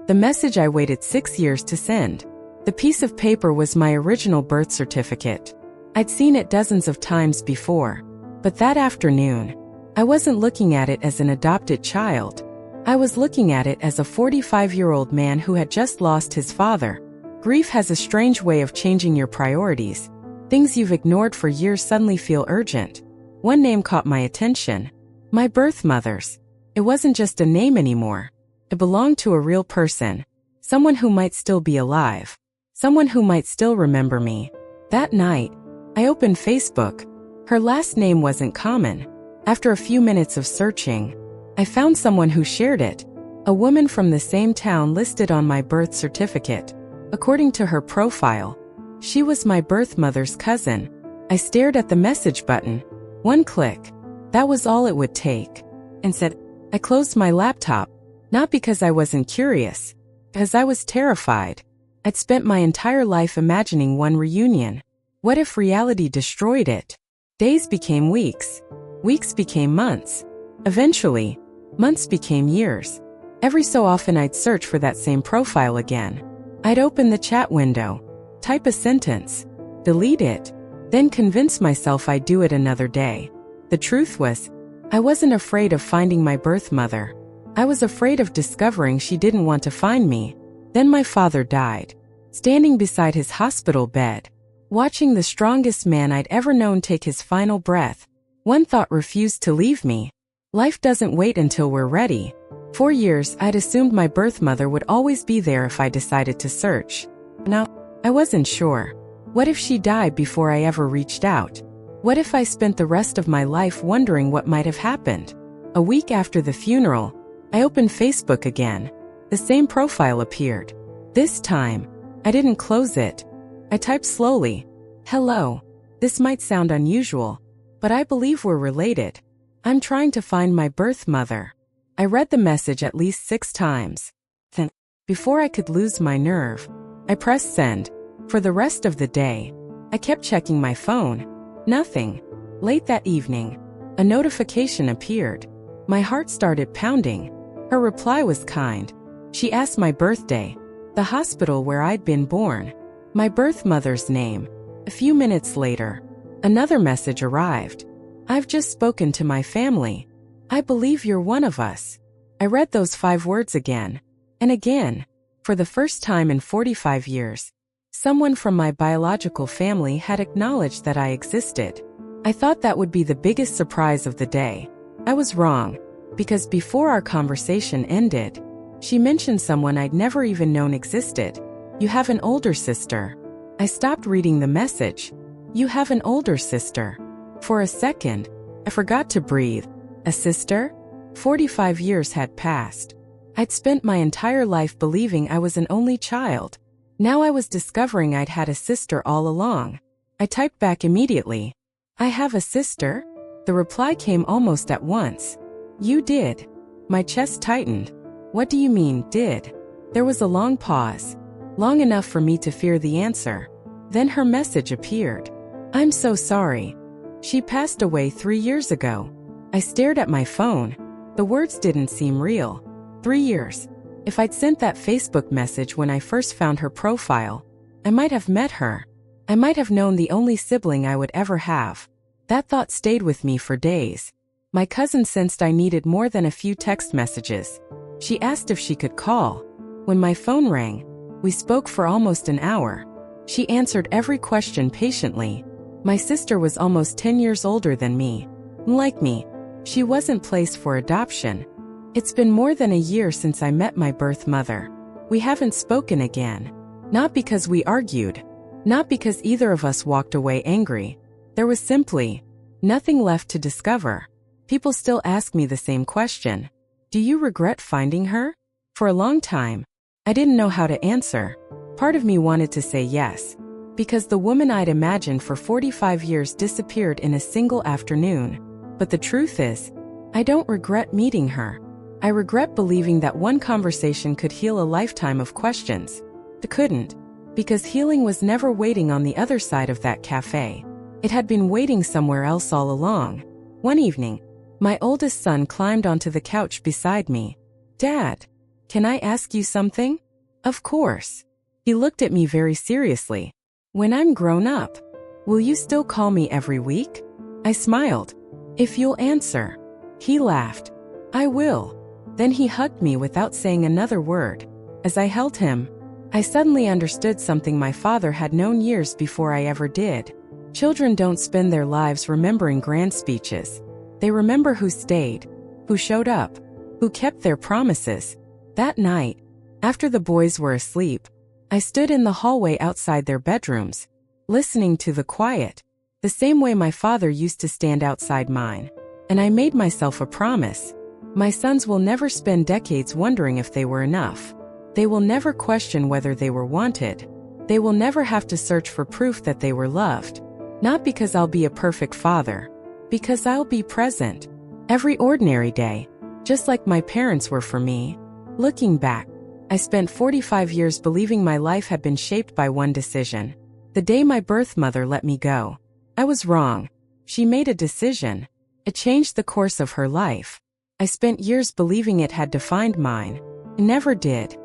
The message I waited 6 years to send. The piece of paper was my original birth certificate. I'd seen it dozens of times before. But that afternoon, I wasn't looking at it as an adopted child. I was looking at it as a 45-year-old man who had just lost his father. Grief has a strange way of changing your priorities. Things you've ignored for years suddenly feel urgent. One name caught my attention. My birth mother's. It wasn't just a name anymore. It belonged to a real person. Someone who might still be alive. Someone who might still remember me. That night, I opened Facebook. Her last name wasn't common. After a few minutes of searching, I found someone who shared it. A woman from the same town listed on my birth certificate. According to her profile, she was my birth mother's cousin. I stared at the message button. One click. That was all it would take. And said, I closed my laptop. Not because I wasn't curious. Because I was terrified. I'd spent my entire life imagining one reunion. What if reality destroyed it? Days became weeks. Weeks became months. Eventually, months became years. Every so often I'd search for that same profile again. I'd open the chat window, type a sentence, delete it, then convince myself I'd do it another day. The truth was, I wasn't afraid of finding my birth mother. I was afraid of discovering she didn't want to find me. Then my father died. Standing beside his hospital bed, watching the strongest man I'd ever known take his final breath, one thought refused to leave me. Life doesn't wait until we're ready. For years, I'd assumed my birth mother would always be there if I decided to search. Now, I wasn't sure. What if she died before I ever reached out? What if I spent the rest of my life wondering what might have happened? A week after the funeral, I opened Facebook again. The same profile appeared. This time, I didn't close it. I typed slowly, "Hello. This might sound unusual, but I believe we're related. I'm trying to find my birth mother." I read the message at least 6 times. Then, before I could lose my nerve, I pressed send. For the rest of the day, I kept checking my phone. Nothing. Late that evening, a notification appeared. My heart started pounding. Her reply was kind. She asked my birthday, the hospital where I'd been born, my birth mother's name. A few minutes later, another message arrived. "I've just spoken to my family. I believe you're one of us." I read those 5 words again and again. For the first time in 45 years, someone from my biological family had acknowledged that I existed. I thought that would be the biggest surprise of the day. I was wrong, because before our conversation ended, she mentioned someone I'd never even known existed. "You have an older sister." I stopped reading the message. "You have an older sister." For a second, I forgot to breathe. A sister? 45 years had passed. I'd spent my entire life believing I was an only child. Now I was discovering I'd had a sister all along. I typed back immediately. "I have a sister?" The reply came almost at once. "You did." My chest tightened. "What do you mean, did?" There was a long pause. Long enough for me to fear the answer. Then her message appeared. "I'm so sorry. She passed away 3 years ago." I stared at my phone. The words didn't seem real. 3 years. If I'd sent that Facebook message when I first found her profile, I might have met her. I might have known the only sibling I would ever have. That thought stayed with me for days. My cousin sensed I needed more than a few text messages. She asked if she could call. When my phone rang, we spoke for almost an hour. She answered every question patiently. My sister was almost 10 years older than me. Like me, she wasn't placed for adoption. It's been more than a year since I met my birth mother. We haven't spoken again. Not because we argued. Not because either of us walked away angry. There was simply nothing left to discover. People still ask me the same question. Do you regret finding her? For a long time, I didn't know how to answer. Part of me wanted to say yes, because the woman I'd imagined for 45 years disappeared in a single afternoon. But the truth is, I don't regret meeting her. I regret believing that one conversation could heal a lifetime of questions. It couldn't, because healing was never waiting on the other side of that cafe. It had been waiting somewhere else all along. One evening, my oldest son climbed onto the couch beside me. "Dad." "Can I ask you something?" "Of course." He looked at me very seriously. "When I'm grown up, will you still call me every week?" I smiled. "If you'll answer." He laughed. "I will." Then he hugged me without saying another word. As I held him, I suddenly understood something my father had known years before I ever did. Children don't spend their lives remembering grand speeches. They remember who stayed, who showed up, who kept their promises. That night, after the boys were asleep, I stood in the hallway outside their bedrooms, listening to the quiet, the same way my father used to stand outside mine. And I made myself a promise. My sons will never spend decades wondering if they were enough. They will never question whether they were wanted. They will never have to search for proof that they were loved. Not because I'll be a perfect father, because I'll be present. Every ordinary day, just like my parents were for me. Looking back, I spent 45 years believing my life had been shaped by one decision. The day my birth mother let me go. I was wrong. She made a decision. It changed the course of her life. I spent years believing it had defined mine. It never did.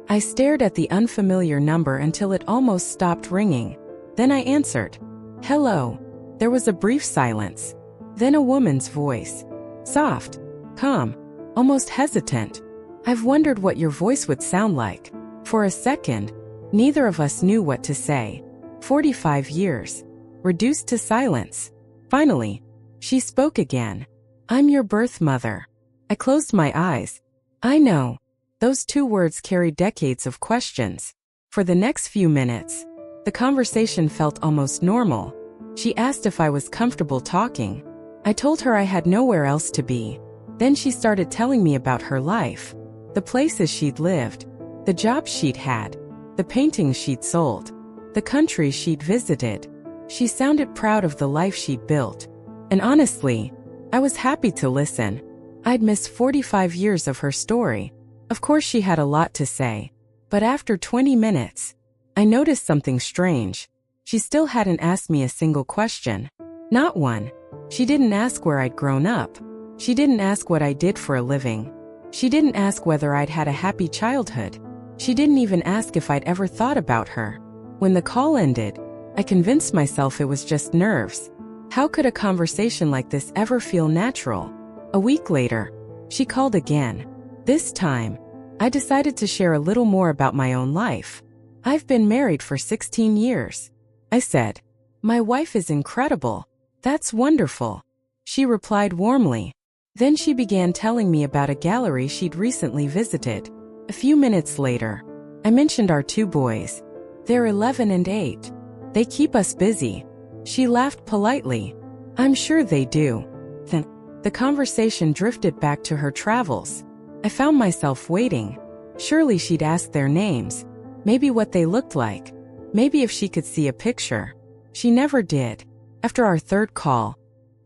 I stared at the unfamiliar number until it almost stopped ringing. Then I answered. "Hello." There was a brief silence. Then a woman's voice. Soft, calm, almost hesitant. "I've wondered what your voice would sound like." For a second, neither of us knew what to say. 45 years. Reduced to silence. Finally, she spoke again. "I'm your birth mother." I closed my eyes. I know. Those two words carried decades of questions. For the next few minutes, the conversation felt almost normal. She asked if I was comfortable talking. I told her I had nowhere else to be. Then she started telling me about her life. The places she'd lived. The jobs she'd had. The paintings she'd sold. The countries she'd visited. She sounded proud of the life she'd built. And honestly, I was happy to listen. I'd missed 45 years of her story. Of course she had a lot to say. But after 20 minutes, I noticed something strange. She still hadn't asked me a single question. Not one. She didn't ask where I'd grown up. She didn't ask what I did for a living. She didn't ask whether I'd had a happy childhood. She didn't even ask if I'd ever thought about her. When the call ended, I convinced myself it was just nerves. How could a conversation like this ever feel natural? A week later, she called again. This time, I decided to share a little more about my own life. "I've been married for 16 years. I said. "My wife is incredible." "That's wonderful." She replied warmly. Then she began telling me about a gallery she'd recently visited. A few minutes later, I mentioned our two boys. "They're 11 and 8. They keep us busy." She laughed politely. "I'm sure they do." Then, the conversation drifted back to her travels. I found myself waiting. Surely she'd ask their names. Maybe what they looked like. Maybe if she could see a picture. She never did. After our third call,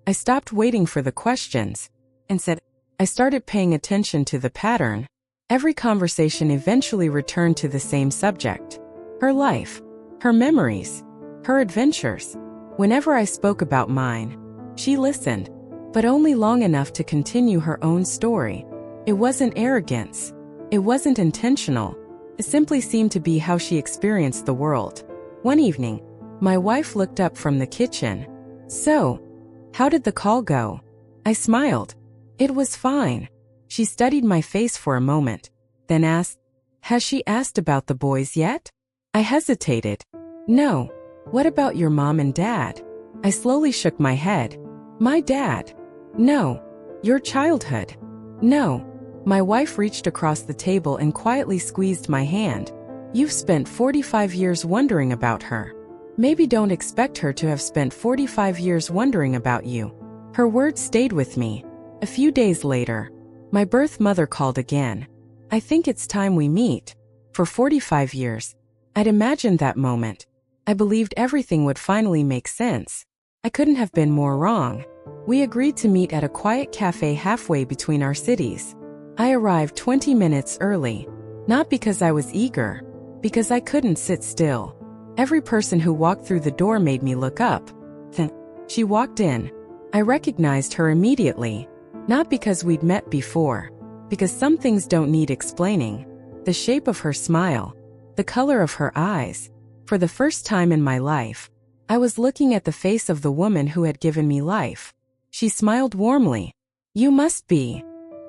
I stopped waiting for the questions. Instead, I started paying attention to the pattern. Every conversation eventually returned to the same subject. Her life. Her memories. Her adventures. Whenever I spoke about mine, she listened. But only long enough to continue her own story. It wasn't arrogance. It wasn't intentional. It simply seemed to be how she experienced the world. One evening, my wife looked up from the kitchen. "So, how did the call go?" I smiled. "It was fine." She studied my face for a moment, then asked, "Has she asked about the boys yet?" I hesitated. "No. What about your mom and dad?" I slowly shook my head. "My dad? No." "Your childhood?" "No." My wife reached across the table and quietly squeezed my hand. "You've spent 45 years wondering about her. Maybe don't expect her to have spent 45 years wondering about you." Her words stayed with me. A few days later, my birth mother called again. "I think it's time we meet." For 45 years, I'd imagined that moment. I believed everything would finally make sense. I couldn't have been more wrong. We agreed to meet at a quiet cafe halfway between our cities. I arrived 20 minutes early. Not because I was eager, because I couldn't sit still. Every person who walked through the door made me look up. Then, she walked in. I recognized her immediately. Not because we'd met before, Because some things don't need explaining. The shape of her smile, the color of her eyes. For the first time in my life, I was looking at the face of the woman who had given me life. She smiled warmly. You must be.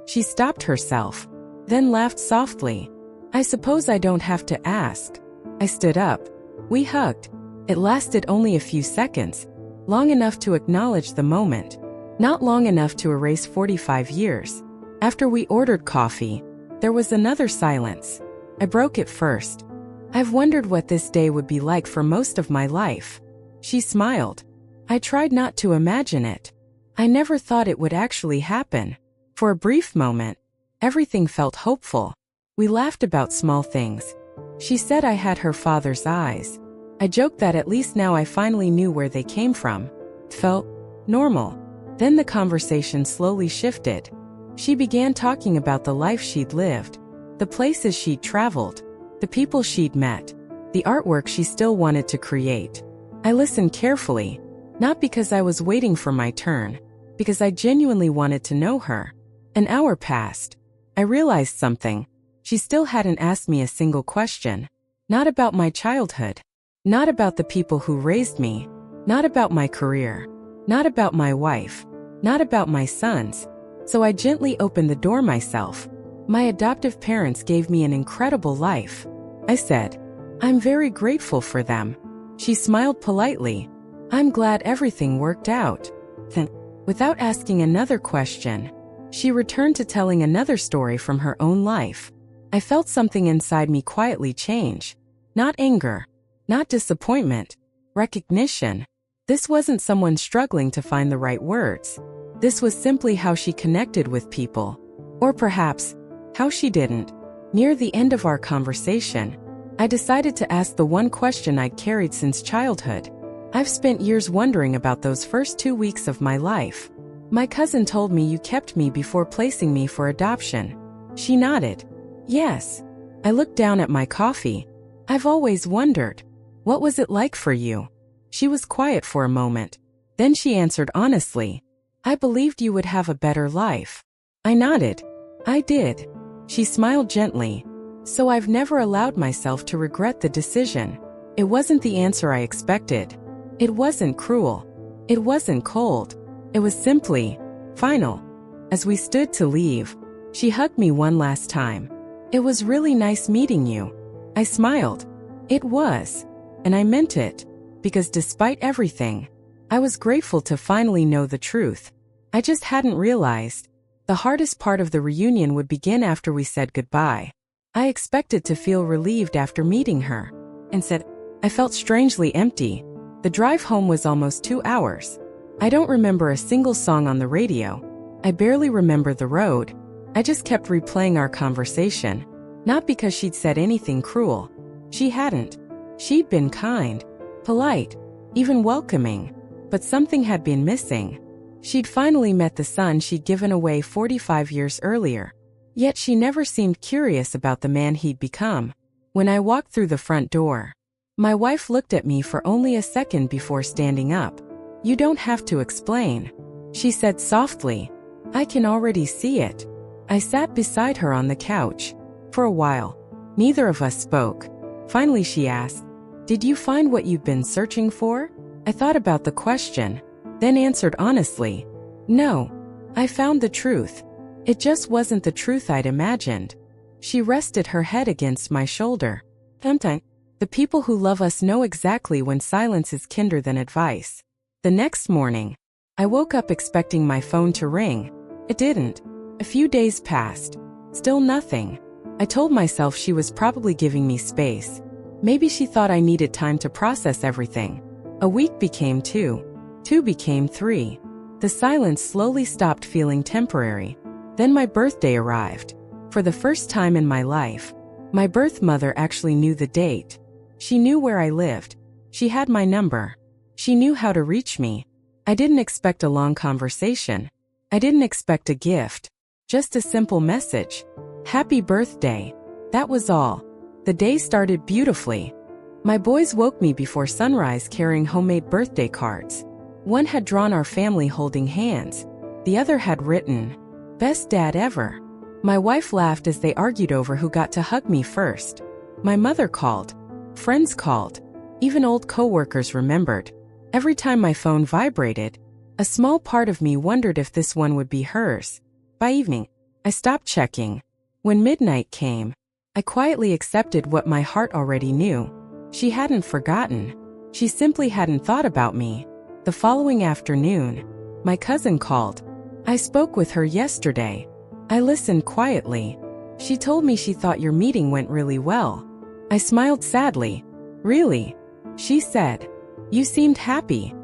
She stopped herself, then laughed softly. I suppose I don't have to ask. I stood up. We hugged. It lasted only a few seconds, long enough to acknowledge the moment, not long enough to erase 45 years. After we ordered coffee, there was another silence. I broke it first. I've wondered what this day would be like for most of my life. She smiled. I tried not to imagine it. I never thought it would actually happen. For a brief moment, everything felt hopeful. We laughed about small things. She said I had her father's eyes. I joked that at least now I finally knew where they came from. It felt normal. Then the conversation slowly shifted. She began talking about the life she'd lived, the places she'd traveled, the people she'd met, the artwork she still wanted to create. I listened carefully, not because I was waiting for my turn, because I genuinely wanted to know her. An hour passed. I realized something. She still hadn't asked me a single question. Not about my childhood. Not about the people who raised me. Not about my career. Not about my wife. Not about my sons. So I gently opened the door myself. My adoptive parents gave me an incredible life. I said, I'm very grateful for them. She smiled politely. I'm glad everything worked out. Then, without asking another question, she returned to telling another story from her own life. I felt something inside me quietly change. Not anger. Not disappointment. Recognition. This wasn't someone struggling to find the right words. This was simply how she connected with people. Or perhaps, how she didn't. Near the end of our conversation, I decided to ask the one question I'd carried since childhood. I've spent years wondering about those first 2 weeks of my life. My cousin told me you kept me before placing me for adoption. She nodded. Yes. I looked down at my coffee. I've always wondered. What was it like for you? She was quiet for a moment. Then she answered honestly. I believed you would have a better life. I nodded. I did. She smiled gently. So I've never allowed myself to regret the decision. It wasn't the answer I expected. It wasn't cruel. It wasn't cold. It was simply final. As we stood to leave, she hugged me one last time. It was really nice meeting you. I smiled. It was. And I meant it. Because despite everything, I was grateful to finally know the truth. I just hadn't realized. The hardest part of the reunion would begin after we said goodbye. I expected to feel relieved after meeting her. Instead, I felt strangely empty. The drive home was almost 2 hours. I don't remember a single song on the radio. I barely remember the road. I just kept replaying our conversation. Not because she'd said anything cruel. She hadn't. She'd been kind, polite, even welcoming. But something had been missing. She'd finally met the son she'd given away 45 years earlier. Yet she never seemed curious about the man he'd become. When I walked through the front door, my wife looked at me for only a second before standing up. You don't have to explain, she said softly. I can already see it. I sat beside her on the couch. For a while, neither of us spoke. Finally she asked, did you find what you've been searching for? I thought about the question, then answered honestly. No. I found the truth. It just wasn't the truth I'd imagined. She rested her head against my shoulder. Sometimes, the people who love us know exactly when silence is kinder than advice. The next morning, I woke up expecting my phone to ring. It didn't. A few days passed. Still nothing. I told myself she was probably giving me space. Maybe she thought I needed time to process everything. A week became 2. 2 became 3. The silence slowly stopped feeling temporary. Then my birthday arrived. For the first time in my life, my birth mother actually knew the date. She knew where I lived. She had my number. She knew how to reach me. I didn't expect a long conversation. I didn't expect a gift. Just a simple message. Happy birthday. That was all. The day started beautifully. My boys woke me before sunrise carrying homemade birthday cards. One had drawn our family holding hands. The other had written, Best Dad Ever. My wife laughed as they argued over who got to hug me first. My mother called. Friends called. Even old coworkers remembered. Every time my phone vibrated, a small part of me wondered if this one would be hers. By evening, I stopped checking. When midnight came, I quietly accepted what my heart already knew. She hadn't forgotten. She simply hadn't thought about me. The following afternoon, my cousin called. I spoke with her yesterday. I listened quietly. She told me she thought your meeting went really well. I smiled sadly. Really? She said. You seemed happy.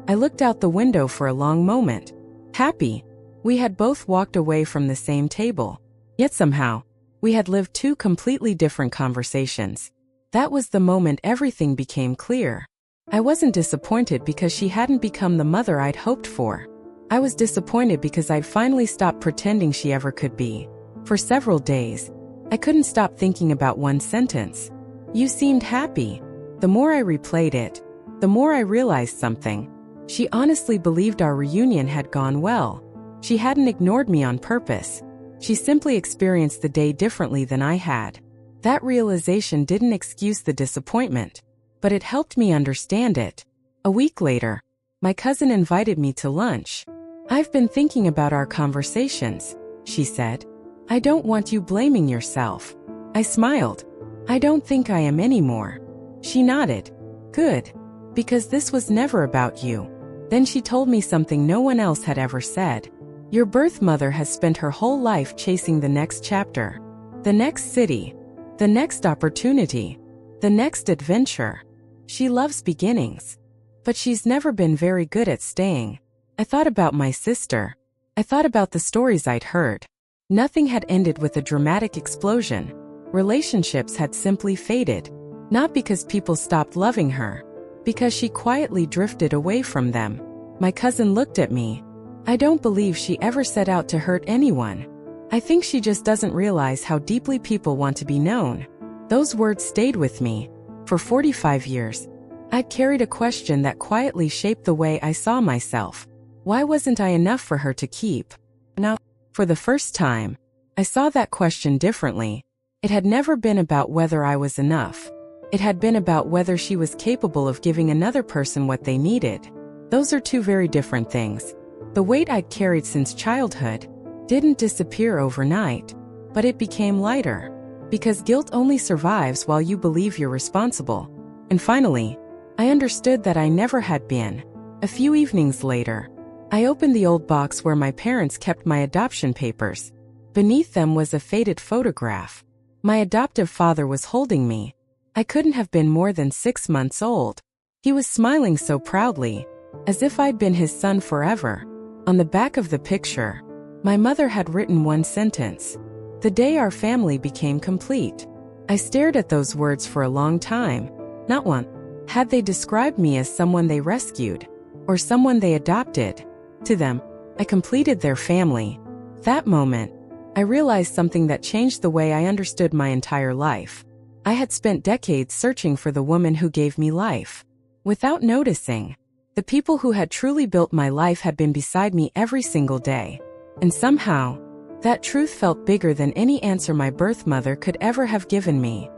I looked out the window for a long moment. Happy. We had both walked away from the same table. Yet somehow, we had lived two completely different conversations. That was the moment everything became clear. I wasn't disappointed because she hadn't become the mother I'd hoped for. I was disappointed because I'd finally stopped pretending she ever could be. For several days, I couldn't stop thinking about one sentence. You seemed happy. The more I replayed it, the more I realized something. She honestly believed our reunion had gone well. She hadn't ignored me on purpose. She simply experienced the day differently than I had. That realization didn't excuse the disappointment, but it helped me understand it. A week later, my cousin invited me to lunch. I've been thinking about our conversations, she said. I don't want you blaming yourself. I smiled. I don't think I am anymore. She nodded. Good. Because this was never about you. Then she told me something no one else had ever said. Your birth mother has spent her whole life chasing the next chapter, the next city, the next opportunity, the next adventure. She loves beginnings. But she's never been very good at staying. I thought about my sister. I thought about the stories I'd heard. Nothing had ended with a dramatic explosion. Relationships had simply faded. Not because people stopped loving her, because she quietly drifted away from them. My cousin looked at me. I don't believe she ever set out to hurt anyone. I think she just doesn't realize how deeply people want to be known. Those words stayed with me. For 45 years, I'd carried a question that quietly shaped the way I saw myself. Why wasn't I enough for her to keep? Now, for the first time, I saw that question differently. It had never been about whether I was enough. It had been about whether she was capable of giving another person what they needed. Those are two very different things. The weight I'd carried since childhood didn't disappear overnight, but it became lighter. Because guilt only survives while you believe you're responsible. And finally, I understood that I never had been. A few evenings later, I opened the old box where my parents kept my adoption papers. Beneath them was a faded photograph. My adoptive father was holding me. I couldn't have been more than 6 months old. He was smiling so proudly, as if I'd been his son forever. On the back of the picture, my mother had written one sentence. The day our family became complete. I stared at those words for a long time. Not one. Had they described me as someone they rescued, or someone they adopted? To them, I completed their family. That moment, I realized something that changed the way I understood my entire life. I had spent decades searching for the woman who gave me life. Without noticing, the people who had truly built my life had been beside me every single day. And somehow, that truth felt bigger than any answer my birth mother could ever have given me.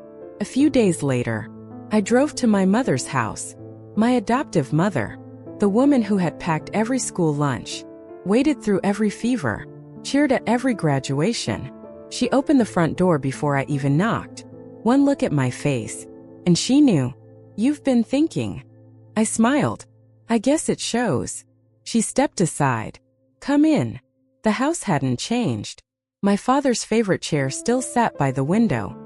A few days later, I drove to my mother's house. My adoptive mother, the woman who had packed every school lunch, waded through every fever, cheered at every graduation. She opened the front door before I even knocked. One look at my face, and she knew. You've been thinking. I smiled. I guess it shows. She stepped aside. Come in. The house hadn't changed. My father's favorite chair still sat by the window.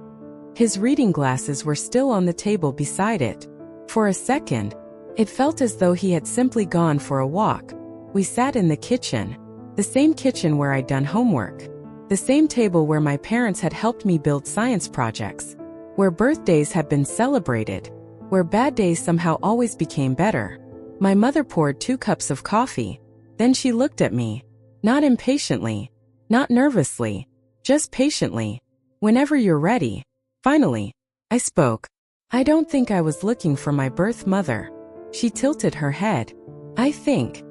His reading glasses were still on the table beside it. For a second, it felt as though he had simply gone for a walk. We sat in the kitchen. The same kitchen where I'd done homework. The same table where my parents had helped me build science projects. Where birthdays had been celebrated. Where bad days somehow always became better. My mother poured 2 cups of coffee. Then she looked at me. Not impatiently. Not nervously. Just patiently. Whenever you're ready. Finally, I spoke. I don't think I was looking for my birth mother. She tilted her head. I think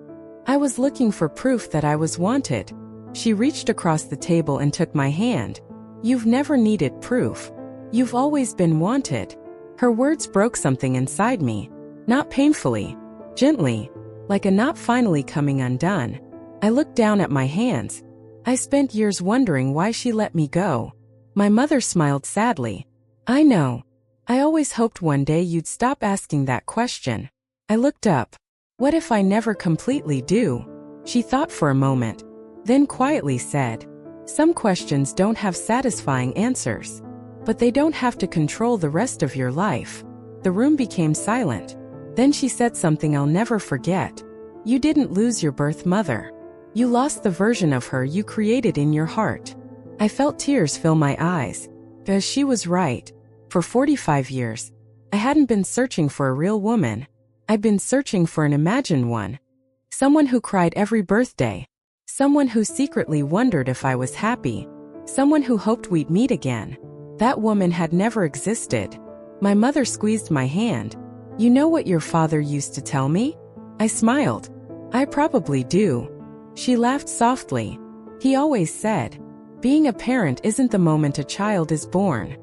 I was looking for proof that I was wanted. She reached across the table and took my hand. "You've never needed proof. You've always been wanted." Her words broke something inside me. Not painfully, gently, like a knot finally coming undone. I looked down at my hands. I spent years wondering why she let me go. My mother smiled sadly. "I know. I always hoped one day you'd stop asking that question." I looked up. "What if I never completely do?" She thought for a moment, then quietly said, "Some questions don't have satisfying answers, but they don't have to control the rest of your life." The room became silent. Then she said something I'll never forget. "You didn't lose your birth mother. You lost the version of her you created in your heart." I felt tears fill my eyes, because she was right. For 45 years, I hadn't been searching for a real woman. I'd been searching for an imagined one. Someone who cried every birthday. Someone who secretly wondered if I was happy. Someone who hoped we'd meet again. That woman had never existed. My mother squeezed my hand. "You know what your father used to tell me?" I smiled. "I probably do." She laughed softly. "He always said, being a parent isn't the moment a child is born.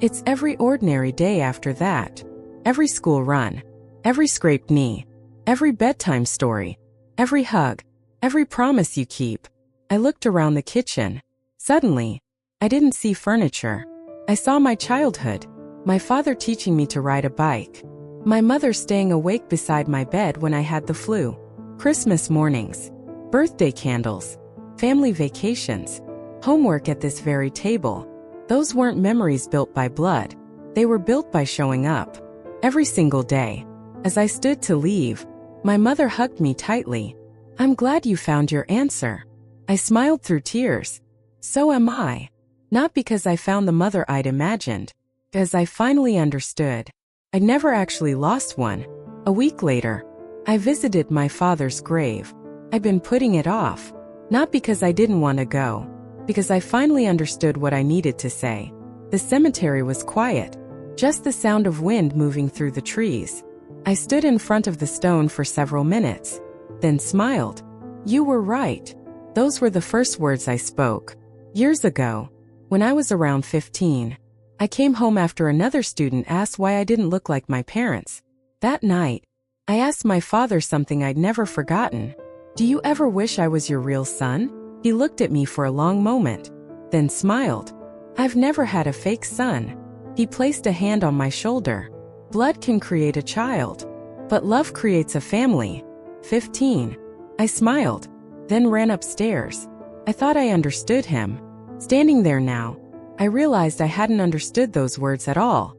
It's every ordinary day after that. Every school run. Every scraped knee. Every bedtime story. Every hug. Every promise you keep." I looked around the kitchen. Suddenly, I didn't see furniture. I saw my childhood. My father teaching me to ride a bike. My mother staying awake beside my bed when I had the flu. Christmas mornings. Birthday candles. Family vacations. Homework at this very table. Those weren't memories built by blood. They were built by showing up. Every single day. As I stood to leave, my mother hugged me tightly. "I'm glad you found your answer." I smiled through tears. So am I. Not because I found the mother I'd imagined, because I finally understood. I'd never actually lost one. A week later, I visited my father's grave. I'd been putting it off. Not because I didn't want to go, because I finally understood what I needed to say. The cemetery was quiet, just the sound of wind moving through the trees. I stood in front of the stone for several minutes, then smiled. "You were right." Those were the first words I spoke. Years ago, when I was around 15, I came home after another student asked why I didn't look like my parents. That night, I asked my father something I'd never forgotten. "Do you ever wish I was your real son?" He looked at me for a long moment, then smiled. "I've never had a fake son." He placed a hand on my shoulder. "Blood can create a child, but love creates a family." 15. I smiled, then ran upstairs. I thought I understood him. Standing there now, I realized I hadn't understood those words at all.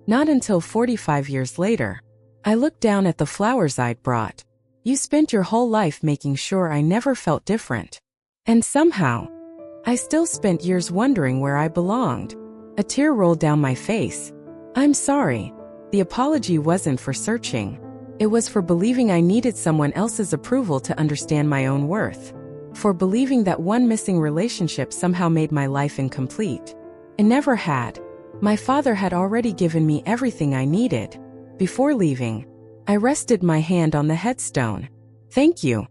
Not until 45 years later. I looked down at the flowers I'd brought. "You spent your whole life making sure I never felt different. And somehow, I still spent years wondering where I belonged." A tear rolled down my face. "I'm sorry." The apology wasn't for searching. It was for believing I needed someone else's approval to understand my own worth. For believing that one missing relationship somehow made my life incomplete. It never had. My father had already given me everything I needed. Before leaving, I rested my hand on the headstone. "Thank you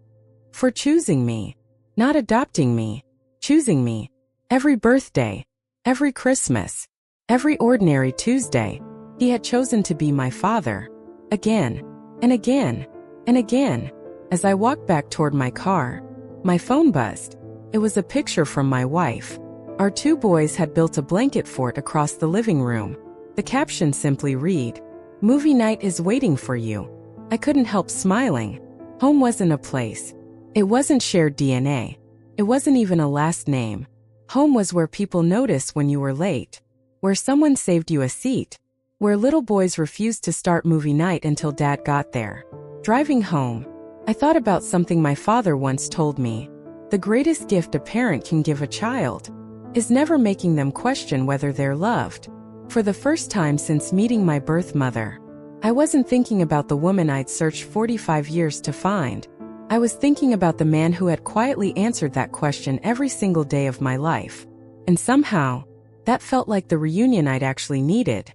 for choosing me. Not adopting me. Choosing me. Every birthday. Every Christmas. Every ordinary Tuesday. He had chosen to be my father. Again. And again. And again." As I walked back toward my car, my phone buzzed. It was a picture from my wife. Our two boys had built a blanket fort across the living room. The caption simply read, "Movie night is waiting for you." I couldn't help smiling. Home wasn't a place. It wasn't shared DNA. It wasn't even a last name. Home was where people noticed when you were late. Where someone saved you a seat. Where little boys refused to start movie night until dad got there. Driving home, I thought about something my father once told me. The greatest gift a parent can give a child is never making them question whether they're loved. For the first time since meeting my birth mother, I wasn't thinking about the woman I'd searched 45 years to find. I was thinking about the man who had quietly answered that question every single day of my life. And somehow, that felt like the reunion I'd actually needed.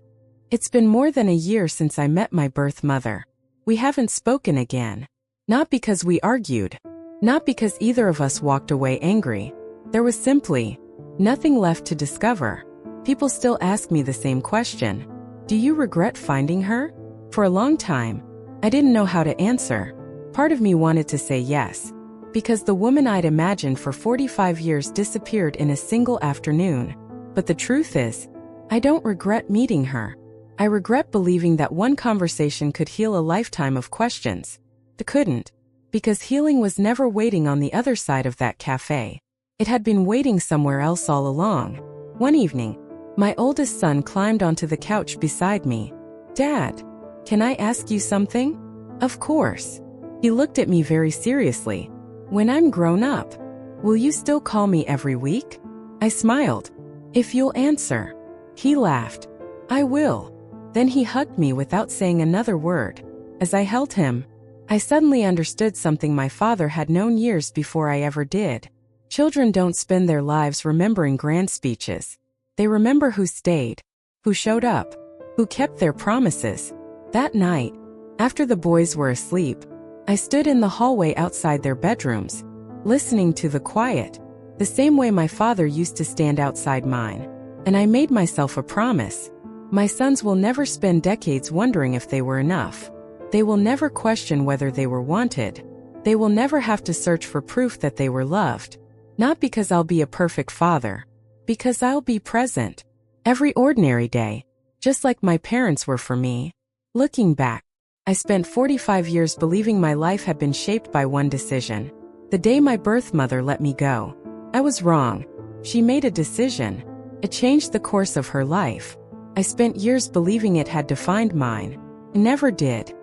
It's been more than a year since I met my birth mother. We haven't spoken again. Not because we argued. Not because either of us walked away angry. There was simply nothing left to discover. People still ask me the same question. Do you regret finding her? For a long time, I didn't know how to answer. Part of me wanted to say yes, because the woman I'd imagined for 45 years disappeared in a single afternoon. But the truth is, I don't regret meeting her. I regret believing that one conversation could heal a lifetime of questions. It couldn't, because healing was never waiting on the other side of that cafe. It had been waiting somewhere else all along. One evening, my oldest son climbed onto the couch beside me. "Dad, can I ask you something?" "Of course." He looked at me very seriously. "When I'm grown up, will you still call me every week?" I smiled. "If you'll answer." He laughed. "I will." Then he hugged me without saying another word. As I held him, I suddenly understood something my father had known years before I ever did. Children don't spend their lives remembering grand speeches. They remember who stayed, who showed up, who kept their promises. That night, after the boys were asleep, I stood in the hallway outside their bedrooms, listening to the quiet, the same way my father used to stand outside mine. And I made myself a promise. My sons will never spend decades wondering if they were enough. They will never question whether they were wanted. They will never have to search for proof that they were loved. Not because I'll be a perfect father, because I'll be present. Every ordinary day, just like my parents were for me. Looking back, I spent 45 years believing my life had been shaped by one decision. The day my birth mother let me go. I was wrong. She made a decision. It changed the course of her life. I spent years believing it had defined mine. It never did.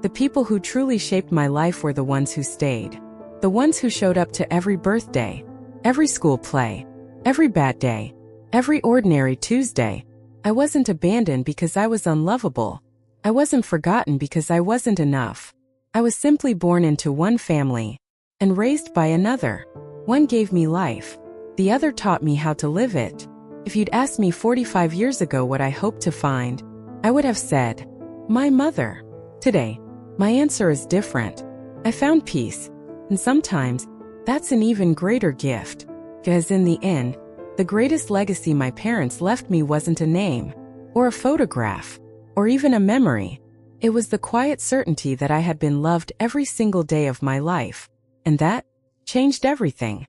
The people who truly shaped my life were the ones who stayed. The ones who showed up to every birthday, every school play, every bad day, every ordinary Tuesday. I wasn't abandoned because I was unlovable. I wasn't forgotten because I wasn't enough. I was simply born into one family and raised by another. One gave me life. The other taught me how to live it. If you'd asked me 45 years ago what I hoped to find, I would have said, my mother. Today, my answer is different. I found peace, and sometimes that's an even greater gift. Because in the end, the greatest legacy my parents left me wasn't a name, or a photograph, or even a memory. It was the quiet certainty that I had been loved every single day of my life, and that changed everything.